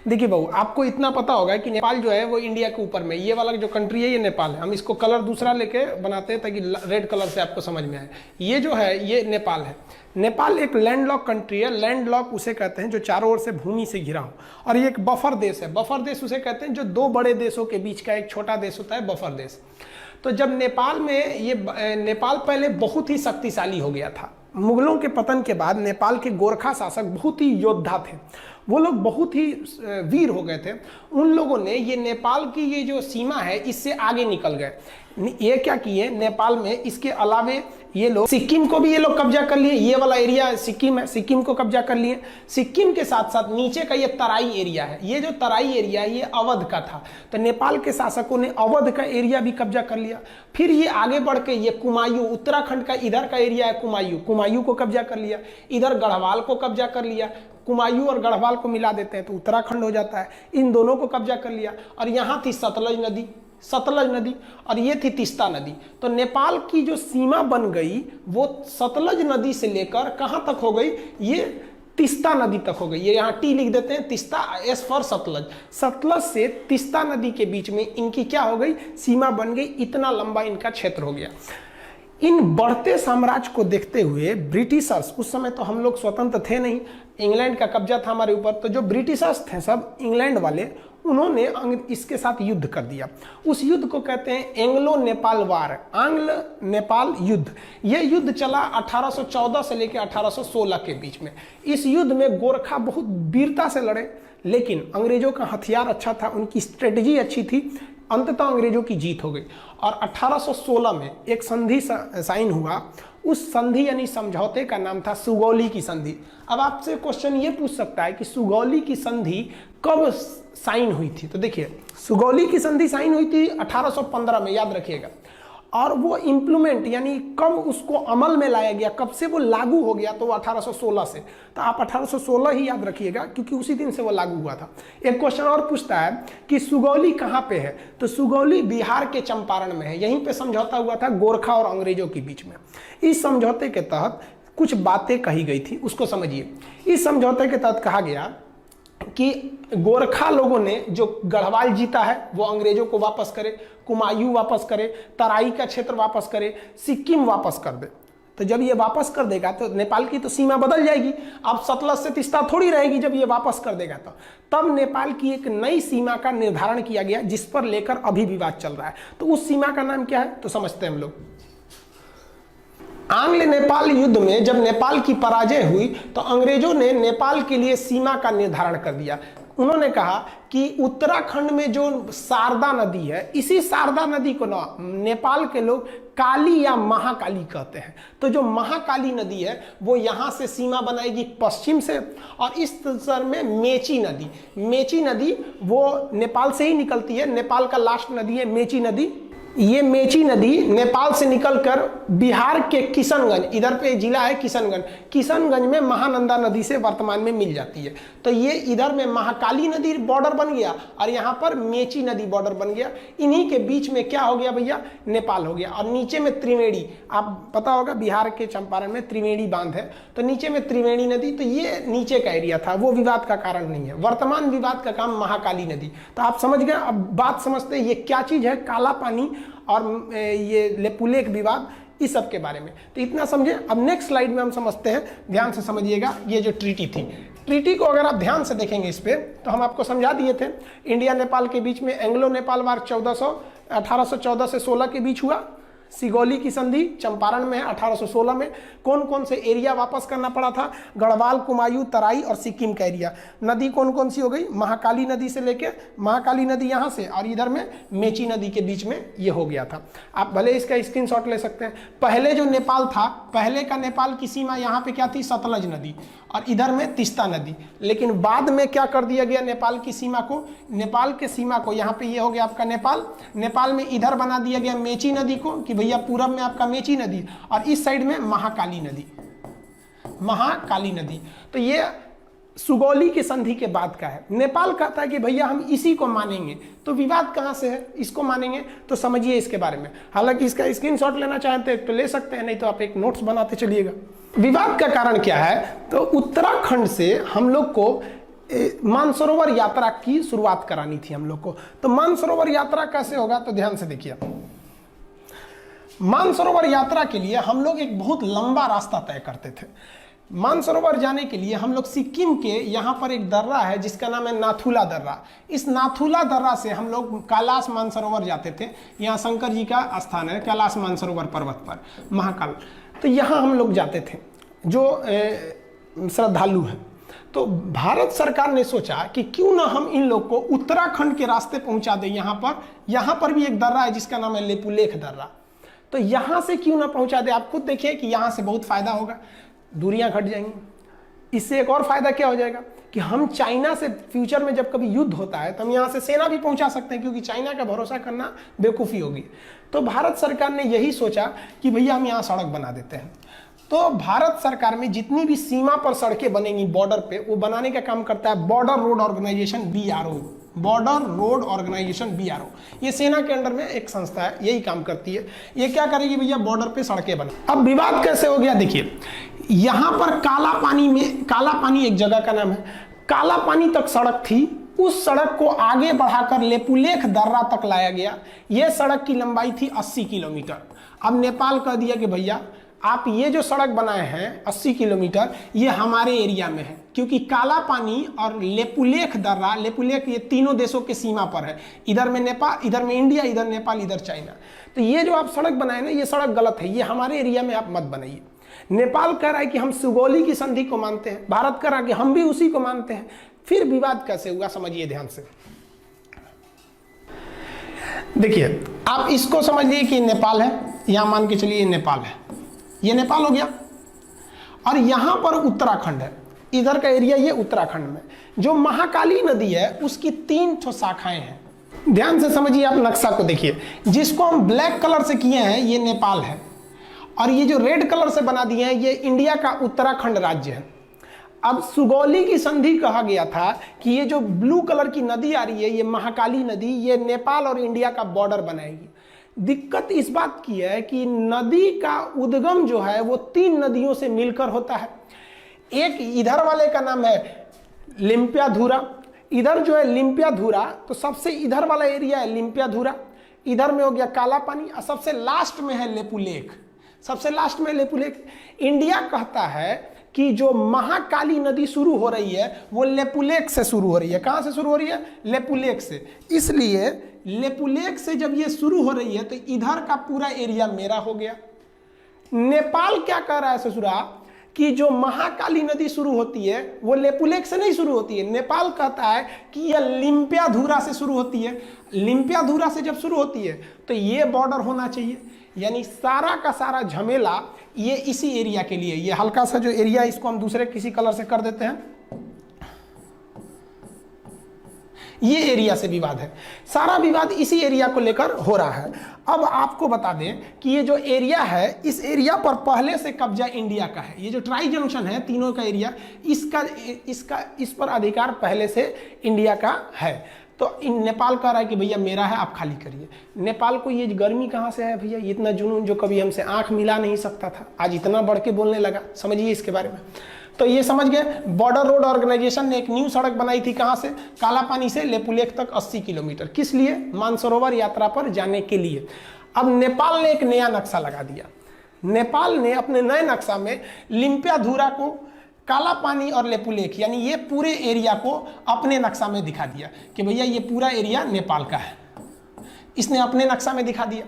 देखिए बहू, आपको इतना पता होगा कि नेपाल जो है वो इंडिया के ऊपर में, ये वाला जो कंट्री है ये नेपाल है। हम इसको कलर दूसरा लेके बनाते हैं ताकि रेड कलर से आपको समझ में आए। ये जो है ये नेपाल है। नेपाल एक लैंडलॉक कंट्री है। लैंडलॉक उसे कहते हैं जो चारों ओर से भूमि से घिरा हो, और ये एक बफर देश है। बफर देश उसे कहते हैं जो दो बड़े देशों के बीच का एक छोटा देश होता है, बफर देश। तो जब नेपाल में ये नेपाल पहले बहुत ही शक्तिशाली हो गया था। मुगलों के पतन के बाद नेपाल के गोरखा शासक बहुत ही योद्धा थे, वो लोग बहुत ही वीर हो गए थे। उन लोगों ने ये नेपाल की ये जो सीमा है इससे आगे निकल गए। ये क्या किए, नेपाल में इसके अलावे ये लोग सिक्किम को भी ये लोग कब्जा कर लिए। ये वाला एरिया सिक्किम है, सिक्किम को कब्जा कर लिए। सिक्किम के साथ साथ नीचे का ये तराई एरिया है, ये जो तराई एरिया है ये अवध का था, तो नेपाल के शासकों ने अवध का एरिया भी कब्जा कर लिया। फिर ये आगे बढ़ के ये कुमायूं, उत्तराखंड का इधर का एरिया है कुमायूं, कुमायूं को कब्जा कर लिया। इधर गढ़वाल को कब्जा कर लिया। कुमायूं और गढ़वाल को मिला देते हैं तो उत्तराखंड हो जाता है। इन दोनों को कब्जा कर लिया। और यहाँ थी सतलज नदी, और ये थी तीस्ता नदी। तो नेपाल की जो सीमा बन गई वो सतलज नदी से लेकर कहाँ तक हो गई, ये तीस्ता नदी तक हो गई। ये यहाँ टी लिख देते हैं, तीस्ता, एस फॉर सतलज। सतलज से तीस्ता नदी के बीच में इनकी क्या हो गई, सीमा बन गई। इतना लंबा इनका क्षेत्र हो गया। इन बढ़ते साम्राज्य को देखते हुए ब्रिटिशर्स, उस समय तो हम लोग स्वतंत्र थे नहीं, इंग्लैंड का कब्जा था हमारे ऊपर, तो जो ब्रिटिशर्स थे सब इंग्लैंड वाले, उन्होंने इसके साथ युद्ध कर दिया। उस युद्ध को कहते हैं एंग्लो नेपाल वार, आंग्ल नेपाल युद्ध। यह युद्ध चला 1814 से लेकर 1816 के बीच में। इस युद्ध में गोरखा बहुत वीरता से लड़े, लेकिन अंग्रेजों का हथियार अच्छा था, उनकी स्ट्रेटजी अच्छी थी। अंततः अंग्रेजों की जीत हो गई और 1816 में एक संधि साइन हुआ। उस संधि यानी समझौते का नाम था सुगौली की संधि। अब आपसे क्वेश्चन ये पूछ सकता है कि सुगौली की संधि कब साइन हुई थी, तो देखिए सुगौली की संधि साइन हुई थी 1815 में, याद रखिएगा। और वो इम्प्लीमेंट यानी कब उसको अमल में लाया गया, कब से वो लागू हो गया, तो वो 1816 से। तो आप 1816 ही याद रखिएगा क्योंकि उसी दिन से वो लागू हुआ था। एक क्वेश्चन और पूछता है कि सुगौली कहाँ पे है, तो सुगौली बिहार के चंपारण में है। यहीं पे समझौता हुआ था गोरखा और अंग्रेजों के बीच में। इस समझौते के तहत कुछ बातें कही गई थी, उसको समझिए। इस समझौते के तहत कहा गया कि गोरखा लोगों ने जो गढ़वाल जीता है वो अंग्रेजों को वापस करे, कुमायूं वापस करे, तराई का क्षेत्र वापस करे, सिक्किम वापस कर दे। तो जब ये वापस कर देगा तो नेपाल की तो सीमा बदल जाएगी। अब सतलज से तीस्ता थोड़ी रहेगी जब ये वापस कर देगा तो। तब नेपाल की एक नई सीमा का निर्धारण किया गया जिस पर लेकर अभी विवाद चल रहा है। तो उस सीमा का नाम क्या है, तो समझते हैं हम लोग। आंग्ल नेपाल युद्ध में जब नेपाल की पराजय हुई तो अंग्रेजों ने नेपाल के लिए सीमा का निर्धारण कर दिया। उन्होंने कहा कि उत्तराखंड में जो शारदा नदी है, इसी शारदा नदी को ना नेपाल के लोग काली या महाकाली कहते हैं। तो जो महाकाली नदी है वो यहाँ से सीमा बनाएगी पश्चिम से, और इस सर में मेची नदी वो नेपाल से ही निकलती है। नेपाल का लास्ट नदी है मेची नदी। ये मेची नदी नेपाल से निकलकर बिहार के किशनगंज, इधर पे जिला है किशनगंज में महानंदा नदी से वर्तमान में मिल जाती है। तो ये इधर में महाकाली नदी बॉर्डर बन गया और यहाँ पर मेची नदी बॉर्डर बन गया। इन्हीं के बीच में क्या हो गया भैया, नेपाल हो गया। और नीचे में त्रिवेणी, आप पता होगा बिहार के चंपारण में त्रिवेणी बांध है, तो नीचे में त्रिवेणी नदी। तो ये नीचे का एरिया था, वो विवाद का कारण नहीं है। वर्तमान विवाद का काम महाकाली नदी। तो आप समझ गए। अब बात समझते हैं ये क्या चीज है, काला पानी और ये लेपुलेख विवाद, इस सब के बारे में। तो इतना समझे। अब नेक्स्ट स्लाइड में हम समझते हैं, ध्यान से समझिएगा। ये जो ट्रीटी थी, ट्रीटी को अगर आप ध्यान से देखेंगे इस पे, तो हम आपको समझा दिए थे। इंडिया नेपाल के बीच में एंग्लो नेपाल वार 1814 से 16 के बीच हुआ। सिगौली की संधि चंपारण में है 1816 में। कौन कौन से एरिया वापस करना पड़ा था, गढ़वाल, कुमायूं, तराई और सिक्किम का एरिया। नदी कौन कौन सी हो गई, महाकाली नदी से लेके, महाकाली नदी यहाँ से और इधर में मेची नदी के बीच में ये हो गया था। आप भले इसका स्क्रीनशॉट ले सकते हैं। पहले जो नेपाल था, पहले का नेपाल की सीमा यहाँ पे क्या थी, सतलज नदी, और इधर में तीस्ता नदी। लेकिन बाद में क्या कर दिया गया, नेपाल की सीमा को, नेपाल के सीमा को यहाँ पे ये हो गया आपका नेपाल में इधर बना दिया गया मेची नदी को, कि भैया पूरब में आपका मेची नदी और इस साइड में महाकाली नदी। तो ये सुगौली की संधि के बाद का है। नेपाल कहता है कि भैया हम इसी को मानेंगे। तो विवाद कहां से है, इसको मानेंगे। तो समझिए इसके बारे में। हालांकि इसका स्क्रीनशॉट लेना चाहते हैं तो ले सकते हैं, नहीं तो आप एक नोट्स बनाते चलिएगा। विवाद का कारण क्या है, तो उत्तराखंड से हम लोग को मानसरोवर यात्रा की शुरुआत करानी थी हम लोग को। तो मानसरोवर यात्रा कैसे होगा, तो ध्यान से देखिए। मानसरोवर यात्रा के लिए हम लोग एक बहुत लंबा रास्ता तय करते थे। मानसरोवर जाने के लिए हम लोग सिक्किम के यहाँ पर एक दर्रा है जिसका नाम है नाथुला दर्रा। इस नाथुला दर्रा से हम लोग कैलाश मानसरोवर जाते थे। यहाँ शंकर जी का स्थान है कैलाश मानसरोवर पर्वत पर, महाकाल। तो यहाँ हम लोग जाते थे जो श्रद्धालु हैं। तो भारत सरकार ने सोचा कि क्यों ना हम इन लोग को उत्तराखंड के रास्ते पहुंचा दें। यहाँ पर भी एक दर्रा है जिसका नाम है लेपुलेख दर्रा। तो यहाँ से क्यों ना पहुंचा दे। आप खुद देखिए कि यहाँ से बहुत फायदा होगा, दूरियां घट जाएंगी। इससे एक और फायदा क्या हो जाएगा कि हम चाइना से फ्यूचर में जब कभी युद्ध होता है तो हम यहाँ से सेना भी पहुंचा सकते हैं, क्योंकि चाइना का भरोसा करना बेवकूफ़ी होगी। तो भारत सरकार ने यही सोचा कि भैया हम यहाँ सड़क बना देते हैं। तो भारत सरकार में जितनी भी सीमा पर सड़कें बनेंगी बॉर्डर पे, वो बनाने का काम करता है border road organisation BRO। Border road organisation BRO, ये सेना के अंडर में एक संस्था है, यही काम करती है। ये क्या करेगी भैया, बॉर्डर पे सड़कें बना। अब विवाद कैसे हो गया, देखिए यहाँ पर काला पानी एक जगह का नाम है, काला पानी तक सड़क थी। उस सड़क को आगे बढ़ाकर लेपुलेख दर्रा तक लाया गया। यह सड़क की लंबाई थी 80 किलोमीटर। अब नेपाल कह दिया कि भैया आप ये जो सड़क बनाए हैं 80 किलोमीटर, ये हमारे एरिया में है, क्योंकि काला पानी और लेपुलेख दर्रा, लेपुलेख ये तीनों देशों के सीमा पर है। इधर में नेपाल, इधर में इंडिया, इधर नेपाल, इधर चाइना। तो ये जो आप सड़क बनाए ना, ये सड़क गलत है, ये हमारे एरिया में आप मत बनाइए। नेपाल कह रहा है कि हम सुगौली की संधि को मानते हैं, भारत कह रहा है कि हम भी उसी को मानते हैं। फिर विवाद कैसे हुआ, समझिए ध्यान से। देखिए आप इसको समझिए कि नेपाल है, यहां मान के चलिए नेपाल है, ये नेपाल हो गया, और यहां पर उत्तराखंड है, इधर का एरिया ये उत्तराखंड में। जो महाकाली नदी है उसकी 3 ठो शाखाएं हैं। ध्यान से समझिए, आप नक्शा को देखिए। जिसको हम ब्लैक कलर से किए हैं ये नेपाल है, और ये जो रेड कलर से बना दिए हैं ये इंडिया का उत्तराखंड राज्य है। अब सुगौली की संधि कहा गया था कि ये जो ब्लू कलर की नदी आ रही है, ये महाकाली नदी, ये नेपाल और इंडिया का बॉर्डर बनाएगी। दिक्कत इस बात की है कि नदी का उद्गम जो है वो 3 नदियों से मिलकर होता है। एक इधर वाले का नाम है लिम्पियाधुरा, इधर जो है लिम्पियाधुरा, तो सबसे इधर वाला एरिया है लिम्पियाधुरा, इधर में हो गया काला पानी, और सबसे लास्ट में है लेपुलेख, सबसे लास्ट में लेपुलेख। इंडिया कहता है कि जो महाकाली नदी शुरू हो रही है वो लेपुलेख से शुरू हो रही है। कहां से शुरू हो रही है, लेपुलेख से। इसलिए लेपुलेख से जब ये शुरू हो रही है तो इधर का पूरा एरिया मेरा हो गया। नेपाल क्या कह रहा है ससुरा कि जो महाकाली नदी शुरू होती है वो लेपुलेख से नहीं शुरू होती है। नेपाल कहता है कि यह लिम्पियाधुरा से शुरू होती है। लिम्पियाधुरा से जब शुरू होती है तो ये बॉर्डर होना चाहिए। यानी सारा का सारा झमेला ये इसी एरिया के लिए, ये हल्का सा जो एरिया इसको हम दूसरे किसी कलर से कर देते हैं, ये एरिया से विवाद है। सारा विवाद इसी एरिया को लेकर हो रहा है। अब आपको बता दें कि ये जो एरिया है, इस एरिया पर पहले से कब्जा इंडिया का है। ये जो ट्राई जंक्शन है तीनों का एरिया, इस पर अधिकार पहले से इंडिया का है। तो नेपाल कह रहा है कि भैया मेरा है, आप खाली करिए। नेपाल को ये गर्मी कहाँ से है भैया, इतना जुनून जो कभी हमसे आंख मिला नहीं सकता था, आज इतना बढ़ के बोलने लगा। समझिए इसके बारे में। तो ये समझ गए, बॉर्डर रोड ऑर्गेनाइजेशन ने एक न्यू सड़क बनाई थी। कहाँ से, काला पानी से लेपुलेख तक 80 किलोमीटर। किस लिए, मानसरोवर यात्रा पर जाने के लिए। अब नेपाल ने एक नया नक्शा लगा दिया। नेपाल ने अपने नए नक्शा में लिम्पियाधुरा को, काला पानी और लेपुलेख, यानी ये पूरे एरिया को अपने नक्शा में दिखा दिया कि भैया ये पूरा एरिया नेपाल का है। इसने अपने नक्शा में दिखा दिया।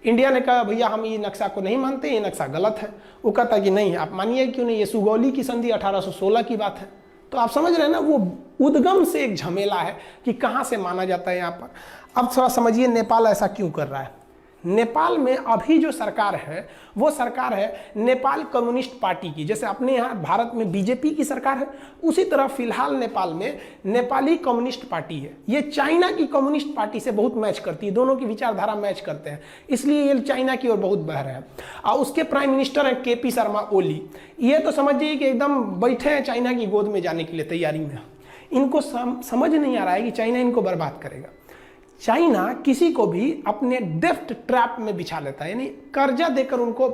इंडिया ने कहा भैया हम ये नक्शा को नहीं मानते, ये नक्शा गलत है। वो कहता कि नहीं आप मानिए, क्यों नहीं, ये सुगौली की संधि 1816 की बात है। तो आप समझ रहे हैं ना, वो उद्गम से एक झमेला है कि कहाँ से माना जाता है यहाँ पर। अब थोड़ा समझिए नेपाल ऐसा क्यों कर रहा है। नेपाल में अभी जो सरकार है वो सरकार है नेपाल कम्युनिस्ट पार्टी की। जैसे अपने यहाँ भारत में बीजेपी की सरकार है, उसी तरह फिलहाल नेपाल में नेपाली कम्युनिस्ट पार्टी है। ये चाइना की कम्युनिस्ट पार्टी से बहुत मैच करती है, दोनों की विचारधारा मैच करते हैं, इसलिए ये चाइना की ओर बहुत बह रहे हैं। और उसके प्राइम मिनिस्टर हैं KP शर्मा ओली। ये तो समझिए कि एकदम बैठे हैं चाइना की गोद में जाने के लिए तैयारी में। इनको समझ नहीं आ रहा है कि चाइना इनको बर्बाद करेगा। चाइना किसी को भी अपने डेफ्ट ट्रैप में बिछा लेता है, यानी कर्जा देकर उनको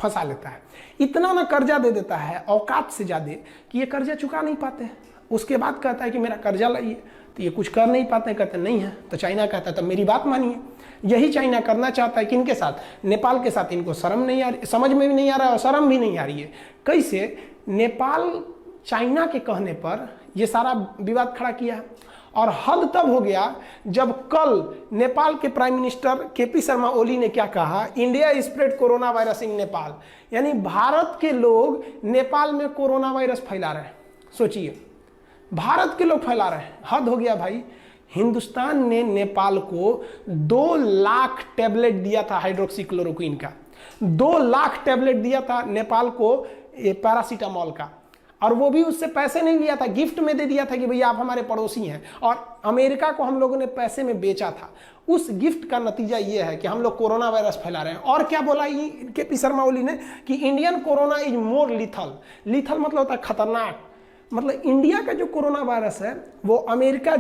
फंसा लेता है। इतना ना कर्जा दे देता है औकात से ज्यादा कि ये कर्जा चुका नहीं पाते हैं। उसके बाद कहता है कि मेरा कर्जा लाइए, तो ये कुछ कर नहीं पाते, कहते नहीं है। तो चाइना कहता है तब मेरी बात मानिए। यही चाइना करना चाहता है किनके साथ? नेपाल के साथ। इनको शर्म नहीं आ रही, समझ में भी नहीं आ रहा है और शर्म भी नहीं आ रही है। कैसे? नेपाल चाइना के कहने पर ये सारा विवाद खड़ा किया है। और हद तब हो गया जब कल नेपाल के prime minister KP Sharma Oli ने क्या कहा, India spread corona virus in Nepal, यानी भारत के लोग नेपाल में कोरोना वायरस फैला रहे हैं। सोचिए, भारत के लोग फैला रहे हैं, हद हो गया भाई। हिंदुस्तान ने नेपाल को 2 लाख टैबलेट दिया था हाइड्रोक्सीक्लोरोक्विन का, 2 लाख टैबलेट दिया था नेपाल को पैरासीटामोल का, और वो भी उससे पैसे नहीं लिया था, गिफ्ट में दे दिया था कि भैया आप हमारे पड़ोसी हैं। और अमेरिका को हम लोगों ने पैसे में बेचा था। उस गिफ्ट का नतीजा ये है कि हम लोग कोरोना वायरस फैला रहे हैं। और क्या बोला केपी शर्मा ओली ने कि Indian corona is more lethal. Lethal मतलब होता है खतरनाक। मतलब इंडिया का जो कोरोना वायरस है वो अमेरिका,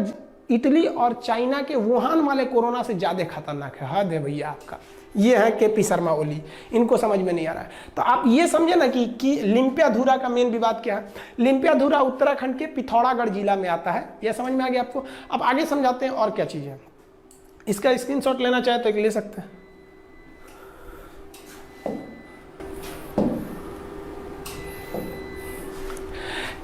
इटली और चाइना के वुहान वाले कोरोना से ज़्यादा खतरनाक है। हद है भैया आपका। ये है केपी शर्मा ओली, इनको समझ में नहीं आ रहा है। तो आप ये समझे ना कि लिम्पियाधुरा का मेन विवाद क्या है। लिम्पियाधुरा उत्तराखंड के पिथौरागढ़ जिला में आता है, ये समझ में आ गया आपको। अब आगे समझाते हैं और क्या चीज़ है। इसका स्क्रीनशॉट लेना चाहे तो ले सकते हैं।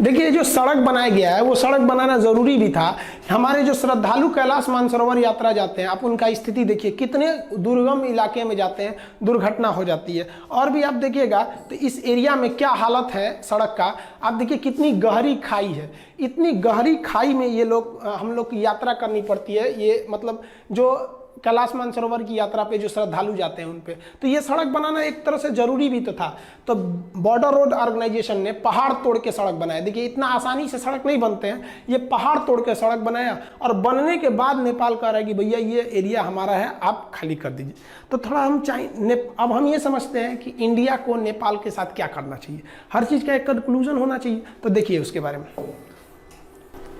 देखिए, जो सड़क बनाया गया है वो सड़क बनाना जरूरी भी था। हमारे जो श्रद्धालु कैलाश मानसरोवर यात्रा जाते हैं, आप उनका स्थिति देखिए, कितने दुर्गम इलाके में जाते हैं, दुर्घटना हो जाती है। और भी आप देखिएगा तो इस एरिया में क्या हालत है सड़क का। आप देखिए कितनी गहरी खाई है, इतनी गहरी खाई में ये लोग, हम लोग की यात्रा करनी पड़ती है। ये मतलब जो कैलाश मानसरोवर की यात्रा पे जो श्रद्धालु जाते हैं उन पे, तो ये सड़क बनाना एक तरह से जरूरी भी तो था। तो बॉर्डर रोड ऑर्गेनाइजेशन ने पहाड़ तोड़ के सड़क बनाया। देखिए, इतना आसानी से सड़क नहीं बनते हैं, ये पहाड़ तोड़ के सड़क बनाया। और बनने के बाद नेपाल कह रहा है कि भैया ये एरिया हमारा है, आप खाली कर दीजिए। तो थोड़ा हम अब हम ये समझते हैं कि इंडिया को नेपाल के साथ क्या करना चाहिए, हर चीज़ का एक कंक्लूजन होना चाहिए। तो देखिए उसके बारे में।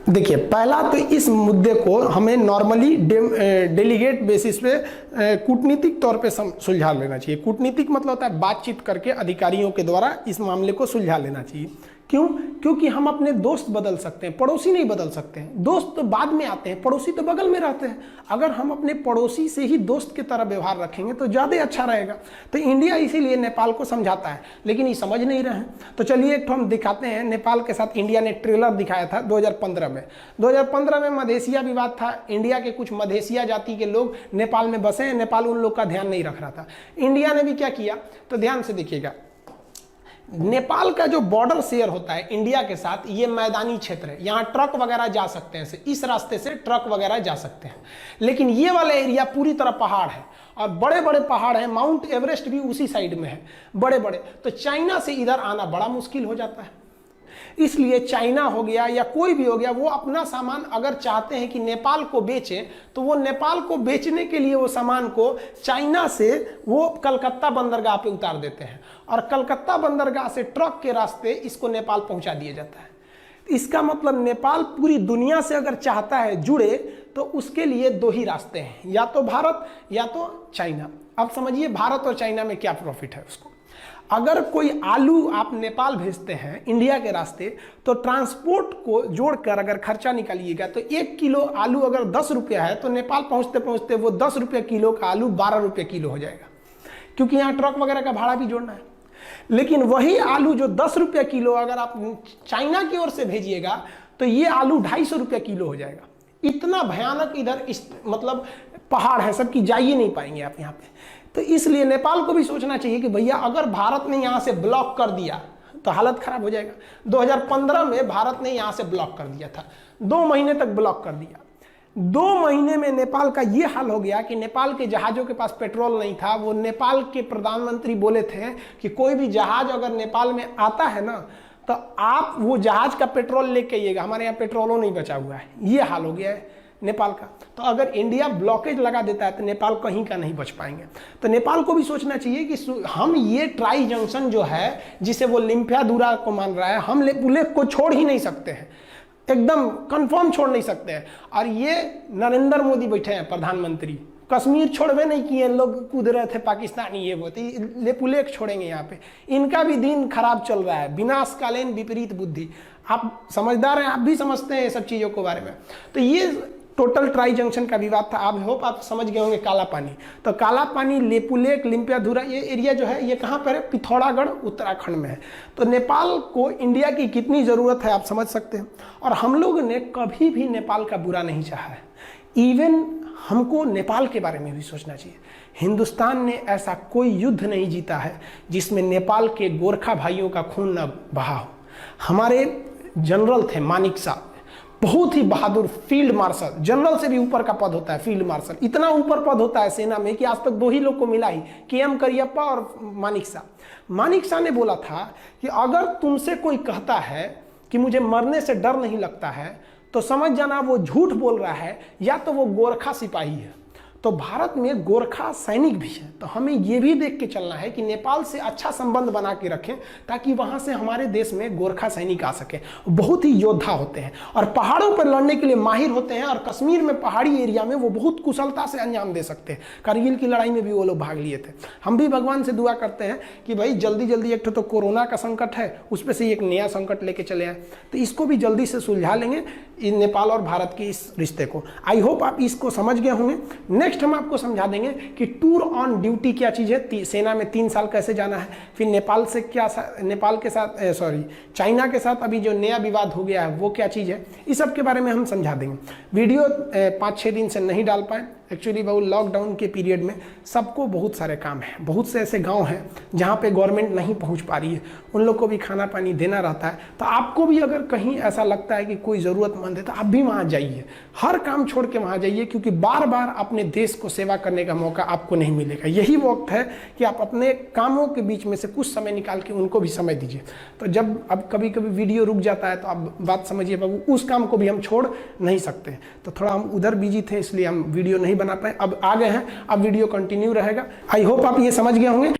देखिए, पहला तो इस मुद्दे को हमें नॉर्मली डेलीगेट बेसिस पे कूटनीतिक तौर पे सुलझा लेना चाहिए। कूटनीतिक मतलब होता है बातचीत करके अधिकारियों के द्वारा इस मामले को सुलझा लेना चाहिए। क्यों? क्योंकि हम अपने दोस्त बदल सकते हैं, पड़ोसी नहीं बदल सकते हैं। दोस्त तो बाद में आते हैं, पड़ोसी तो बगल में रहते हैं। अगर हम अपने पड़ोसी से ही दोस्त की तरह व्यवहार रखेंगे तो ज़्यादा अच्छा रहेगा। तो इंडिया इसीलिए नेपाल को समझाता है, लेकिन ये समझ नहीं रहे हैं। तो चलिए एक तो हम दिखाते हैं। नेपाल के साथ इंडिया ने ट्रेलर दिखाया था 2015 में। 2015 में मधेसिया विवाद था। इंडिया के कुछ मधेसिया जाति के लोग नेपाल में बसे हैं, नेपाल उन लोग का ध्यान नहीं रख रहा था। इंडिया ने भी क्या किया, तो ध्यान से देखिएगा। नेपाल का जो बॉर्डर शेयर होता है इंडिया के साथ, ये मैदानी क्षेत्र है, यहाँ ट्रक वगैरह जा सकते हैं, इस रास्ते से ट्रक वगैरह जा सकते हैं। लेकिन ये वाला एरिया पूरी तरह पहाड़ है और बड़े बड़े पहाड़ हैं। माउंट एवरेस्ट भी उसी साइड में है, बड़े बड़े। तो चाइना से इधर आना बड़ा मुश्किल हो जाता है। इसलिए चाइना हो गया या कोई भी हो गया, वो अपना सामान अगर चाहते हैं कि नेपाल को बेचें, तो वो नेपाल को बेचने के लिए वो सामान को चाइना से वो कलकत्ता बंदरगाह पे उतार देते हैं और कलकत्ता बंदरगाह से ट्रक के रास्ते इसको नेपाल पहुंचा दिया जाता है। इसका मतलब नेपाल पूरी दुनिया से अगर चाहता है जुड़े तो उसके लिए 2 ही रास्ते हैं, या तो भारत या तो चाइना। अब समझिए भारत और चाइना में क्या प्रॉफिट है उसको। अगर कोई आलू आप नेपाल भेजते हैं इंडिया के रास्ते, तो ट्रांसपोर्ट को जोड़कर अगर खर्चा निकालिएगा तो 1 किलो आलू अगर 10 रुपया है तो नेपाल पहुंचते पहुंचते वो 10 रुपये किलो का आलू 12 रुपये किलो हो जाएगा, क्योंकि यहाँ ट्रक वगैरह का भाड़ा भी जोड़ना है। लेकिन वही आलू जो 10 रुपये किलो अगर आप चाइना की ओर से भेजिएगा तो ये आलू 250 रुपये किलो हो जाएगा। इतना भयानक इधर मतलब पहाड़ है, सबकी जा ही नहीं पाएंगे आप यहाँ पे। तो इसलिए नेपाल को भी सोचना चाहिए कि भैया अगर भारत ने यहाँ से ब्लॉक कर दिया तो हालत खराब हो जाएगा। 2015 में भारत ने यहाँ से ब्लॉक कर दिया था, 2 महीने तक ब्लॉक कर दिया। 2 महीने में नेपाल का ये हाल हो गया कि नेपाल के जहाज़ों के पास पेट्रोल नहीं था। वो नेपाल के प्रधानमंत्री बोले थे कि कोई भी जहाज़ अगर नेपाल में आता है ना तो आप वो जहाज़ का पेट्रोल लेके आइएगा, हमारे यहाँ पेट्रोलों नहीं बचा हुआ है। ये हाल हो गया है नेपाल का। तो अगर इंडिया ब्लॉकेज लगा देता है तो नेपाल कहीं का नहीं बच पाएंगे। तो नेपाल को भी सोचना चाहिए कि हम ये ट्राई जंक्शन जो है जिसे वो लिम्पियाधुरा को मान रहा है, हम लेक को छोड़ ही नहीं सकते हैं, एकदम कंफर्म छोड़ नहीं सकते हैं। और ये नरेंद्र मोदी बैठे हैं प्रधानमंत्री, कश्मीर छोड़वे नहीं किए, लोग कूद रहे थे पाकिस्तानी, ये वो लेपुलेक छोड़ेंगे यहाँ पे। इनका भी दिन खराब चल रहा है, विनाशकालीन विपरीत बुद्धि। आप समझदार हैं, आप भी समझते हैं ये सब चीज़ों के बारे में। तो ये टोटल ट्राई जंक्शन का विवाद था। आप होप आप समझ गए होंगे काला पानी। तो काला पानी, लेपू लेक, लिम्पियाधुरा, ये एरिया जो है ये कहाँ पर है? पिथौरागढ़ उत्तराखंड में है। तो नेपाल को इंडिया की कितनी ज़रूरत है आप समझ सकते हैं। और हम लोग ने कभी भी नेपाल का बुरा नहीं चाहा है। इवन हमको नेपाल के बारे में भी सोचना चाहिए। हिंदुस्तान ने ऐसा कोई युद्ध नहीं जीता है जिसमें नेपाल के गोरखा भाइयों का खून न बहा हो। हमारे जनरल थे मानिक साहब, बहुत ही बहादुर फील्ड मार्शल, जनरल से भी ऊपर का पद होता है फील्ड मार्शल। इतना ऊपर पद होता है सेना में कि आज तक 2 ही लोग को मिला ही, KM करियप्पा और मानिक साहब। मानिक साहब ने बोला था कि अगर तुमसे कोई कहता है कि मुझे मरने से डर नहीं लगता है तो समझ जाना वो झूठ बोल रहा है, या तो वो गोरखा सिपाही है। तो भारत में गोरखा सैनिक भी है। तो हमें ये भी देख के चलना है कि नेपाल से अच्छा संबंध बना के रखें ताकि वहाँ से हमारे देश में गोरखा सैनिक आ सके। बहुत ही योद्धा होते हैं और पहाड़ों पर लड़ने के लिए माहिर होते हैं, और कश्मीर में पहाड़ी एरिया में वो बहुत कुशलता से अंजाम दे सकते हैं। कारगिल की लड़ाई में भी वो लोग भाग लिए थे। हम भी भगवान से दुआ करते हैं कि भाई जल्दी जल्दी, एक तो कोरोना का संकट है, उस पर से एक नया संकट लेके चले आए, तो इसको भी जल्दी से सुलझा लेंगे नेपाल और भारत के इस रिश्ते को। आई होप आप इसको समझ गए होंगे। नेक्स्ट हम आपको समझा देंगे कि टूर ऑन ड्यूटी क्या चीज़ है, सेना में 3 साल कैसे जाना है, फिर नेपाल से क्या, नेपाल के साथ चाइना के साथ अभी जो नया विवाद हो गया है वो क्या चीज़ है, इस सब के बारे में हम समझा देंगे। वीडियो 5-6 दिन से नहीं डाल पाए एक्चुअली, वो लॉकडाउन के पीरियड में सबको बहुत सारे काम है। बहुत से ऐसे गांव हैं जहां पे गवर्नमेंट नहीं पहुंच पा रही है, उन लोग को भी खाना पानी देना रहता है। तो आपको भी अगर कहीं ऐसा लगता है कि कोई ज़रूरतमंद है तो आप भी वहां जाइए, हर काम छोड़ के वहां जाइए, क्योंकि बार बार अपने देश को सेवा करने का मौका आपको नहीं मिलेगा। यही वक्त है कि आप अपने कामों के बीच में से कुछ समय निकाल के उनको भी समय दीजिए। तो जब अब कभी कभी वीडियो रुक जाता है तो आप बात समझिए बाबू, उस काम को भी हम छोड़ नहीं सकते। तो थोड़ा हम उधर बिजी थे इसलिए हम वीडियो नहीं बना पाए, अब आ गए हैं, अब वीडियो कंटिन्यू रहेगा। आई होप आप ये समझ गए होंगे।